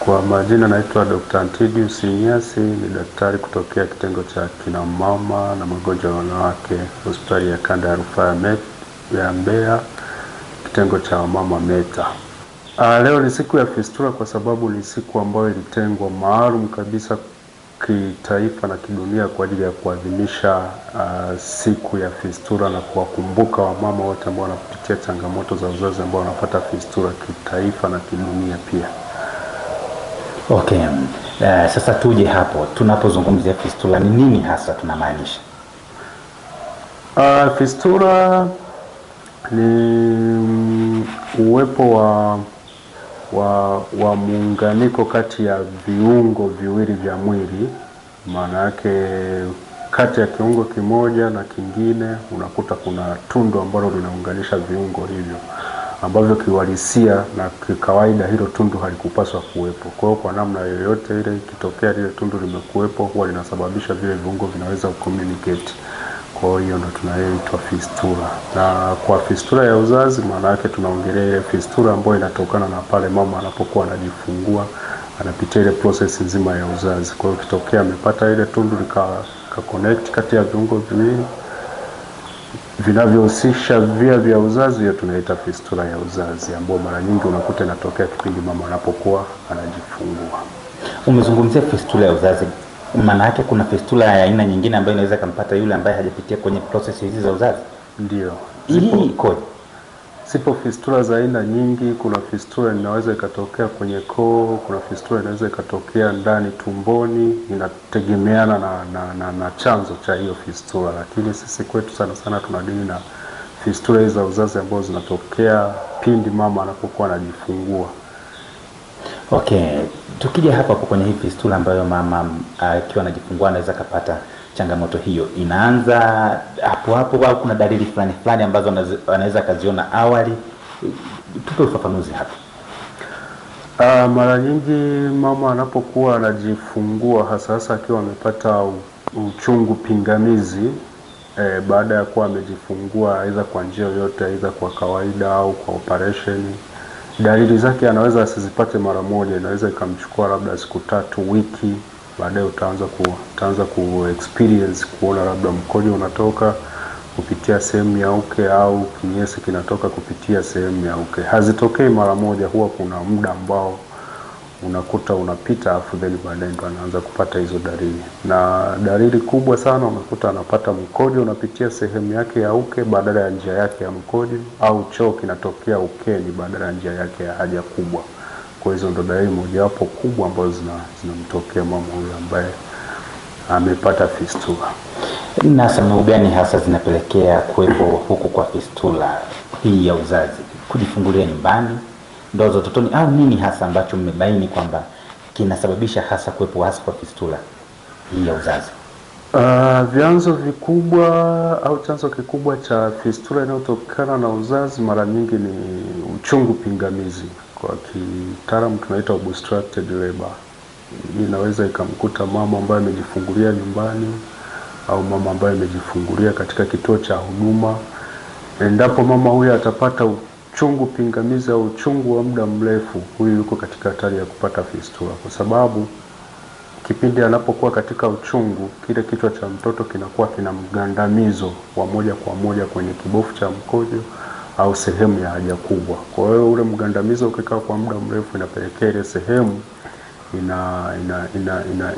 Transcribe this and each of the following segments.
Kwa majina naitwa Dr. Antidius Nyasi, ni daktari kutokea kitengo cha kina mama na magonjwa ya wanawake, hospitali ya kanda ya rufaa ya Mbeya, kitengo cha mama Meta. Leo ni siku ya fistula kwa sababu ni siku ambayo ilitengwa maalum kabisa kitaifa na kidunia kwa ajili ya kuadhimisha siku ya fistula na kuwakumbuka wamama wote ambao wanapitia changamoto za uzazi ambao wanapata fistula kitaifa na kidunia pia. Okay. Sasa tuje hapo, tunapozungumzia fistula ni nini hasa tunamaanisha? Fistula ni uwepo wa muunganiko kati ya viungo viwili vya mwili. Maana yake kati ya kiungo kimoja na kingine unakuta kuna tundu ambalo linaunganisha viungo hivyo, ambavyo kiuhalisia na kikawaida hilo tundu halikupaswa kuwepo. Kwa hiyo kwa namna yoyote ile ikitokea lile tundu limekuwepo, huwa linasababisha vile viungo vinaweza kucommunicate. Kwa hiyo ndo tunayoitwa fistula. Na kwa fistula ya uzazi maana yake tunaongelea ile fistula ambayo inatokana na pale mama anapokuwa anajifungua, anapitia ile process nzima ya uzazi. Kwa hiyo kitokea amepata ile tundu lika connect kati ya viungo viwili vinavyohusisha via vya uzazi, hiyo tunaita fistula ya uzazi, ambayo mara nyingi unakuta inatokea kipindi mama anapokuwa anajifungua. Umezungumzia fistula ya uzazi, maana yake kuna fistula ya aina nyingine ambayo inaweza kumpata yule ambaye hajapitia kwenye process hizi za uzazi? Ndio. Hii iko sipo fistula za aina nyingi. Kuna fistula inaweza ikatokea kwenye koo, kuna fistula inaweza ikatokea ndani tumboni, inategemeana na chanzo cha hiyo fistula. Lakini sisi kwetu sana sana tunadili na fistula hizo za uzazi ambazo zinatokea pindi mama anapokuwa anajifungua. Okay, tukija hapa kwenye hii fistula ambayo mama akiwa anajifungua anaweza kupata changamoto hiyo, inaanza hapo hapo au kuna dalili fulani ambazo anaweza kaziona awali? Tupe ufafanuzi hapa. Mara nyingi mama anapokuwa anajifungua, hasa akiwa amepata uchungu pingamizi baada ya kuwa amejifungua, aidha kwa njia yoyote, aidha kwa kawaida au kwa operation, dalili zake anaweza asizipate mara moja. Inaweza ikamchukua labda siku 3, wiki, baadaye utaanza experience kuona labda mkojo unatoka kupitia sehemu ya uke au kinyesi kinatoka kupitia sehemu ya uke. Hazitokei mara moja, huwa kuna muda ambao unakuta unapita, afu then baadaye ndo anaanza kupata hizo dalili. Na dalili kubwa sana unakuta anapata mkojo unapitia sehemu yake ya uke badala ya njia yake ya mkojo, au choo kinatokea ukeni badala ya njia yake ya haja kubwa. Kwa hizo ndo dalili mojawapo kubwa ambazo zinamtokea mama huyo ambaye amepata fistula. Na sababu gani hasa zinapelekea kuwepo huku kwa fistula hii ya uzazi? Kujifungulia nyumbani, ndoa za utotoni, au nini hasa ambacho mmebaini kwamba kinasababisha hasa kuwepo hasa kwa fistula hii ya uzazi? Vyanzo vikubwa au chanzo kikubwa cha fistula inayotokana na uzazi mara nyingi ni uchungu pingamizi. Kwa kitaalamu tunaita obstructed labor. Inaweza ikamkuta mama ambaye amejifungulia nyumbani au mama ambaye amejifungulia katika kituo cha huduma. Endapo mama huyu atapata uchungu pingamizi au uchungu wa muda mrefu, huyu yuko katika hatari ya kupata fistula, kwa sababu kipindi anapokuwa katika uchungu, kile kichwa cha mtoto kinakuwa kina mgandamizo wa moja kwa moja kwenye kibofu cha mkojo au sehemu ya haja kubwa. Kwa hiyo ule mgandamizo ukikaa kwa muda mrefu inapelekea ile sehemu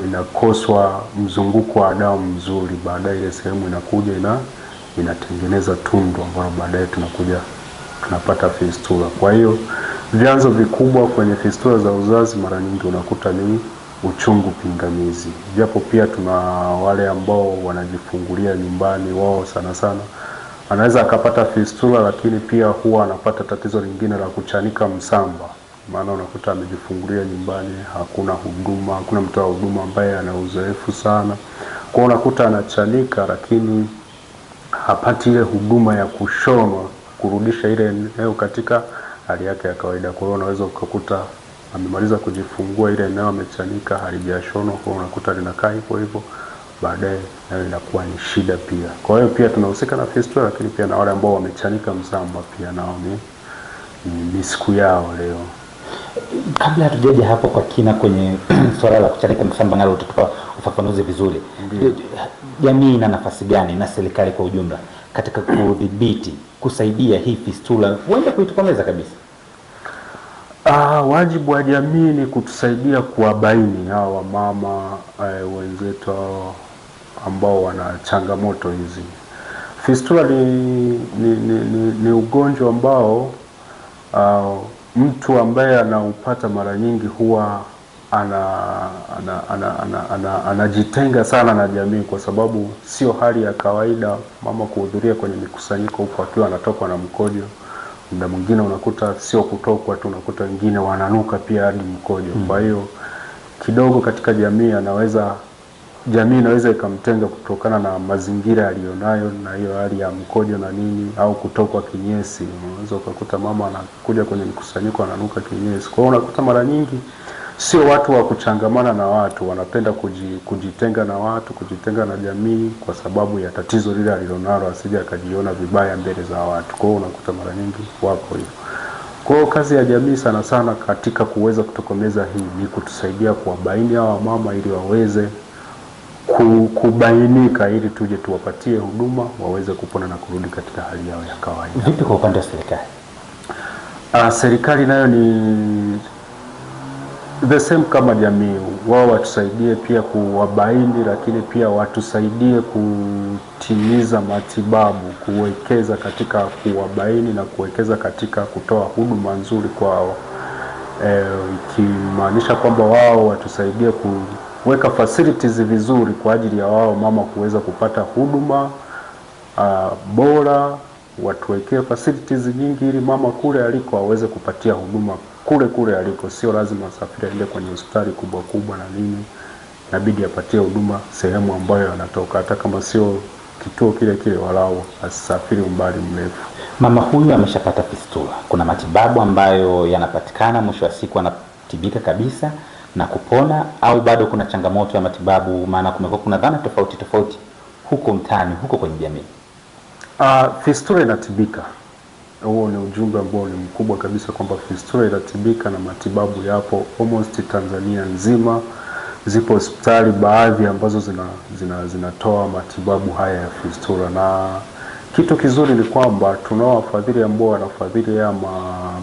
inakoswa mzunguko wa damu mzuri. Baadaye ile sehemu inakuja inatengeneza tundu ambalo baadaye tunapata fistula. Kwa hiyo vyanzo vikubwa kwenye fistula za uzazi mara nyingi unakuta ni uchungu pingamizi. Japo pia tuna wale ambao wanajifungulia nyumbani, wao sana sana anaweza akapata fistula, lakini pia huwa anapata tatizo lingine la kuchanika msamba. Maana unakuta amejifungulia nyumbani, hakuna mtoa huduma ambaye ana uzoefu sana. Kwa hiyo unakuta anachanika, lakini hapati ile huduma ya kushonwa kurudisha ile eneo katika hali yake ya kawaida. Kwa hiyo unaweza ukakuta amemaliza kujifungua, ile eneo amechanika halijashonwa, kwa hiyo unakuta linakaa hivyo, baadaye nayo inakuwa ni shida pia. Kwa hiyo pia tunahusika na fistula, lakini pia na wale ambao wamechanika msamba pia nao ni siku yao leo. Kabla hatujaja hapo kwa kina kwenye swala la kuchanika msamba ngalo, tutupa ufafanuzi vizuri. Jamii ina nafasi gani na serikali kwa ujumla katika kudhibiti, kusaidia hii fistula huenda kuitokomeza kabisa? Wajibu wa jamii ni kutusaidia kuwabaini hawa mama wenzetu ambao wana changamoto hizi. Fistula ni ugonjwa ambao mtu ambaye anaupata mara nyingi huwa anajitenga sana na jamii, kwa sababu sio hali ya kawaida mama kuhudhuria kwenye mikusanyiko huko akiwa anatokwa na mkojo. Muda mwingine unakuta sio kutokwa tu, unakuta wengine wananuka pia hadi mkojo. Kwa hiyo kidogo katika jamii inaweza ikamtenga kutokana na mazingira aliyonayo na hiyo hali ya mkojo na nini, au kutokwa kinyesi. Unaweza ukakuta mama anakuja kwenye mkusanyiko ananuka kinyesi. Kwa hiyo unakuta mara nyingi sio watu wa kuchangamana na watu, wanapenda kujitenga na watu, kujitenga na jamii kwa sababu ya tatizo lile alilonalo, asije akajiona vibaya mbele za watu. Kwa hiyo unakuta mara nyingi wapo hivyo. Kwa hiyo kazi ya jamii sana sana katika kuweza kutokomeza hii ni kutusaidia kuwabaini hawa mama ili waweze kubainika, ili tuje tuwapatie huduma waweze kupona na kurudi katika hali yao ya kawaida. Vipi kwa upande wa serikali? Serikali nayo ni the same kama jamii. Wao watusaidie pia kuwabaini, lakini pia watusaidie kutimiza matibabu, kuwekeza katika kuwabaini na kuwekeza katika kutoa huduma nzuri kwao. Ikimaanisha kwamba wao watusaidie kuweka facilities vizuri kwa ajili ya wao mama kuweza kupata huduma bora. Watuwekee facilities nyingi ili mama kule aliko aweze kupatia huduma kule aliko, sio lazima asafiri aende kwenye hospitali kubwa na nini. Inabidi apatie huduma sehemu ambayo anatoka, hata kama sio kituo kile walau asafiri umbali mrefu. Mama huyu ameshapata fistula, kuna matibabu ambayo yanapatikana, mwisho wa siku anatibika kabisa na kupona, au bado kuna changamoto ya matibabu? Maana kumekuwa kuna dhana tofauti huko mtaani, huko kwenye jamii. Fistula inatibika. Huo ni ujumbe ambao ni mkubwa kabisa, kwamba fistula inatibika na matibabu yapo almost Tanzania nzima. Zipo hospitali baadhi ambazo zinatoa matibabu haya ya fistula, na kitu kizuri ni kwamba tunao wafadhili ambao wanafadhili ya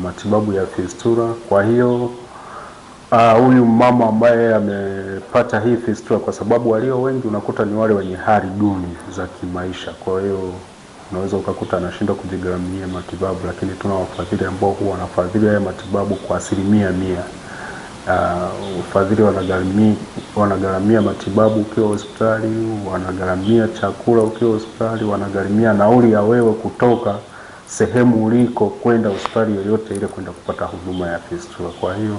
matibabu ya fistula. Kwa hiyo huyu mama ambaye amepata hii fistula, kwa sababu walio wengi unakuta ni wale wenye hali duni za kimaisha, kwa hiyo unaweza ukakuta anashindwa kujigharamia matibabu, lakini tuna wafadhili ambao huwa wanafadhili haya matibabu kwa 100%. Ufadhili wanagharamia matibabu ukiwa hospitali, wanagharamia chakula ukiwa hospitali, wanagharamia nauli ya wewe kutoka sehemu uliko kwenda hospitali yoyote ile kwenda kupata huduma ya fistula. Kwa hiyo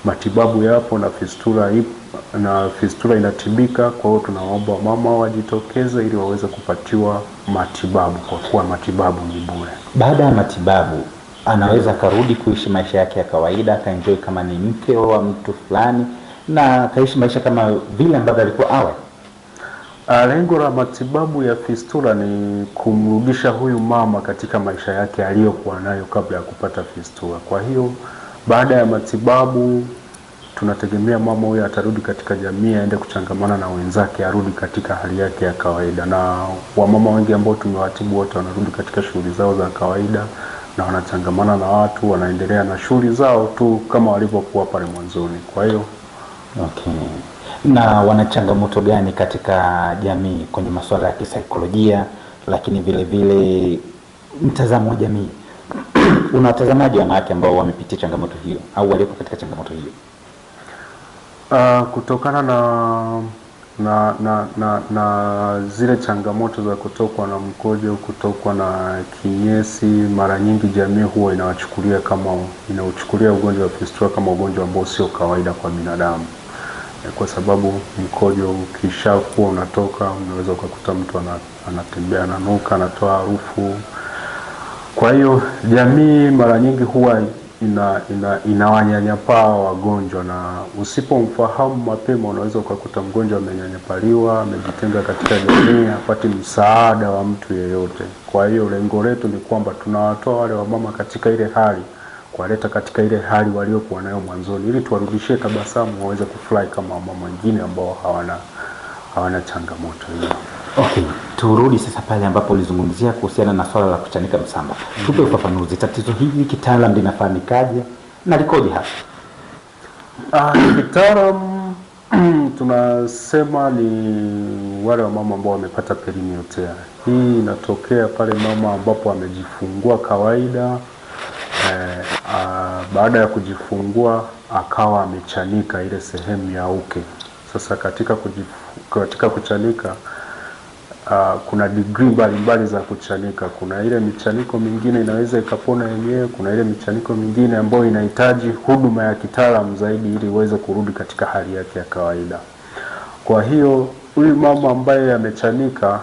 matibabu yapo na fistula inatibika. Kwa hiyo tunaomba mama wajitokeze ili waweze kupatiwa matibabu, kwa kuwa matibabu ni bure. Baada ya matibabu anaweza karudi kuishi maisha yake ya kawaida, akaenjoy kama ni mke wa mtu fulani na kaishi maisha kama vile ambavyo alikuwa awali? Lengo la matibabu ya fistula ni kumrudisha huyu mama katika maisha yake aliyokuwa nayo kabla ya kupata fistula. Kwa hiyo baada ya matibabu tunategemea mama huyu atarudi katika jamii, aende kuchangamana na wenzake, arudi katika hali yake ya kawaida. Na wamama wengi ambao tumewatibu wote wanarudi katika shughuli zao za kawaida na wanachangamana na watu, wanaendelea na shughuli zao tu kama walivyokuwa pale mwanzoni. Kwa hiyo okay. Na wana changamoto gani katika jamii kwenye masuala ya kisaikolojia, lakini vile mtazamo wa jamii? Unatazamaje wanawake ambao wamepitia changamoto hiyo au walipo katika changamoto hiyo? Kutokana na zile changamoto za kutokwa na mkojo, kutokwa na kinyesi, mara nyingi jamii huwa inauchukulia ugonjwa wa fistula kama ugonjwa ambao sio kawaida kwa binadamu, kwa sababu mkojo ukishakuwa unatoka, unaweza ukakuta mtu anatembea ananuka, anatoa harufu. Kwa hiyo jamii mara nyingi huwa inawanyanyapaa wagonjwa, na usipomfahamu mapema unaweza ukakuta mgonjwa amenyanyapaliwa, amejitenga katika jamii, hapati msaada wa mtu yeyote. Kwa hiyo lengo letu ni kwamba tunawatoa wale wamama katika ile hali kuwaleta katika ile hali waliokuwa nayo mwanzoni, ili tuwarudishie tabasamu waweze kufurahi kama mama wengine ambao hawana changamoto hiyo. Okay, turudi sasa pale ambapo ulizungumzia kuhusiana na swala la kuchanika msamba. Tupe ufafanuzi, tatizo hili kitaalamu linafahamikaje na likoje hasa? Kitaalamu tunasema ni wale wamama ambao wamepata perimiotea. Hii inatokea pale mama ambapo amejifungua kawaida, baada ya kujifungua akawa amechanika ile sehemu ya uke. Sasa katika kuchanika kuna degree mbalimbali za kuchanika. Kuna ile michaniko mingine inaweza ikapona yenyewe, kuna ile michaniko mingine ambayo inahitaji huduma ya kitaalamu zaidi ili iweze kurudi katika hali yake ya kawaida. Kwa hiyo huyu mama ambaye amechanika,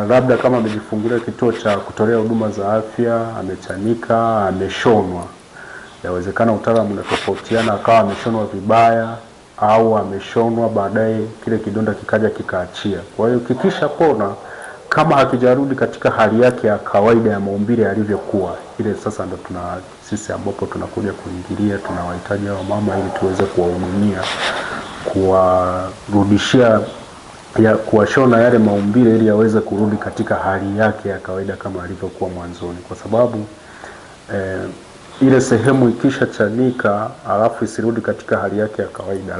labda kama amejifungulia kituo cha kutolea huduma za afya, amechanika, ameshonwa. Yawezekana utaalamu unatofautiana, akawa ameshonwa vibaya au ameshonwa baadaye kile kidonda kikaja kikaachia. Kwa hiyo kikisha pona, kama hakijarudi katika hali yake ya kawaida ya maumbile yalivyokuwa, ile sasa ndo sisi ambapo tunakuja kuingilia, tunawahitaji hao mama ili tuweze kuwahudumia, kuwarudishia kuwashona yale maumbile ili yaweze kurudi katika hali yake ya kawaida kama alivyokuwa mwanzoni, kwa sababu ile sehemu ikisha chanika alafu isirudi katika hali yake ya kawaida,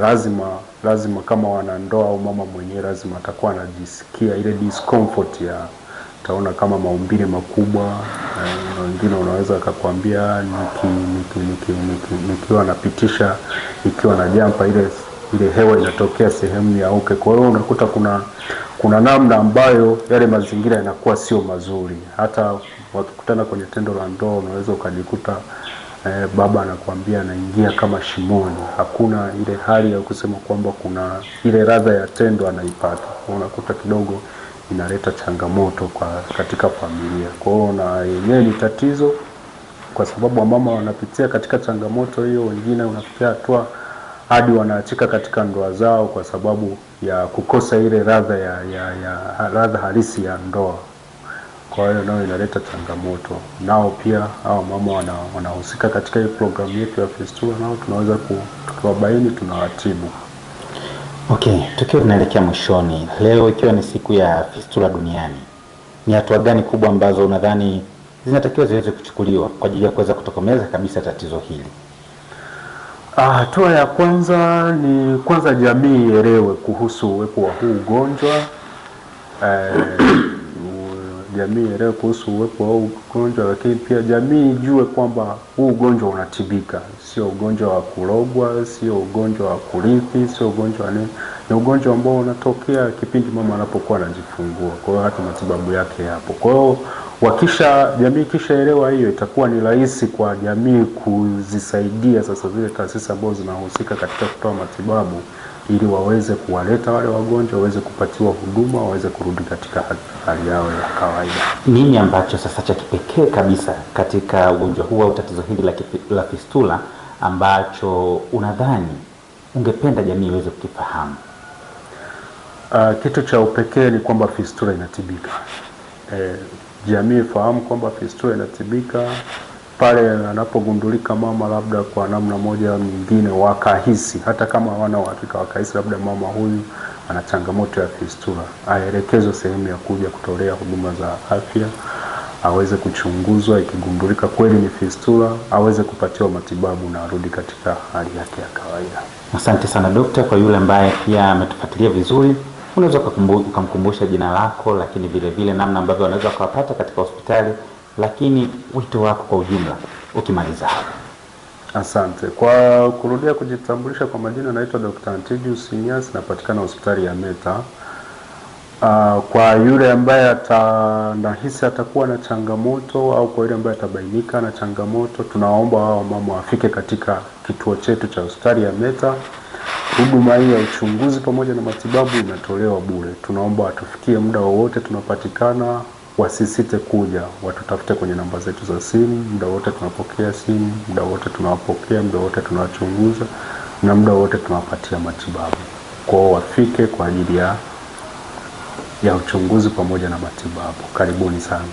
lazima kama wanandoa au mama mwenyewe lazima atakuwa anajisikia ile discomfort taona kama maumbile makubwa. Wengine unaweza akakwambia nikiwa napitisha, ikiwa na jampa ile hewa inatokea sehemu ya uke. Kwa hiyo unakuta kuna namna ambayo yale mazingira yanakuwa sio mazuri. Hata wakikutana kwenye tendo la ndoa unaweza ukajikuta baba anakuambia anaingia kama shimoni. Hakuna ile hali ya kusema kwamba kuna ile ladha ya tendo anaipata. Unakuta kidogo inaleta changamoto katika familia. Kwa hiyo na yenyewe ni tatizo, kwa sababu wamama wanapitia katika changamoto hiyo. Wengine unafikia hatua hadi wanaachika katika ndoa zao kwa sababu ya kukosa ile ladha ladha halisi ya ndoa. Kwa hiyo nao inaleta changamoto. Nao pia hao mama wanahusika katika hii programu yetu ya fistula, nao tunaweza tukiwabaini, tunawatibu. Okay, tukiwa tunaelekea mwishoni, leo ikiwa ni siku ya fistula duniani, ni hatua gani kubwa ambazo unadhani zinatakiwa ziweze kuchukuliwa kwa ajili ya kuweza kutokomeza kabisa tatizo hili? Hatua ya kwanza ni jamii ielewe kuhusu uwepo wa huu ugonjwa. Jamii ielewe kuhusu uwepo wa huu ugonjwa, lakini pia jamii ijue kwamba huu ugonjwa unatibika. Sio ugonjwa wa kulogwa, sio ugonjwa wa kurithi, sio ugonjwa ni ugonjwa ambao unatokea kipindi mama anapokuwa anajifungua. Kwa hiyo hata matibabu yake yapo. Kwa hiyo jamii kishaelewa hiyo, itakuwa ni rahisi kwa jamii kuzisaidia sasa zile taasisi ambazo zinahusika katika kutoa matibabu, ili waweze kuwaleta wale wagonjwa, waweze kupatiwa huduma, waweze kurudi katika hali yao ya kawaida. Nini ambacho sasa cha kipekee kabisa katika ugonjwa huu au tatizo hili la fistula ambacho unadhani ungependa jamii iweze kukifahamu? Kitu cha upekee ni kwamba fistula inatibika. Jamii ifahamu kwamba fistula inatibika pale anapogundulika mama, labda kwa namna moja au nyingine wakahisi, hata kama hawana uhakika, wakahisi labda mama huyu ana changamoto ya fistula, aelekezwe sehemu ya kuja kutolea huduma za afya, aweze kuchunguzwa. Ikigundulika kweli ni fistula, aweze kupatiwa matibabu na arudi katika hali yake ya kawaida. Asante sana Dokta. Kwa yule ambaye pia ametufuatilia vizuri, unaweza ukamkumbusha jina lako, lakini vile vile namna ambavyo wanaweza kuwapata katika hospitali, lakini wito wako kwa ujumla ukimaliza hapo. Asante. Kwa kurudia kujitambulisha kwa majina, naitwa Dr. Antidius Inyas, napatikana hospitali ya Meta. Kwa yule ambaye nahisi atakuwa na changamoto, au kwa yule ambaye atabainika na changamoto, tunaomba wao mama wafike katika kituo chetu cha hospitali ya Meta. Huduma hii ya uchunguzi pamoja na matibabu inatolewa bure. Tunaomba watufikie muda wowote, tunapatikana. Wasisite kuja, watutafute kwenye namba zetu za simu. Muda wote tunapokea simu, muda wote tunawapokea, muda wote tunawachunguza, na muda wote tunawapatia matibabu. Kwa wafike kwa ajili ya uchunguzi pamoja na matibabu. Karibuni sana.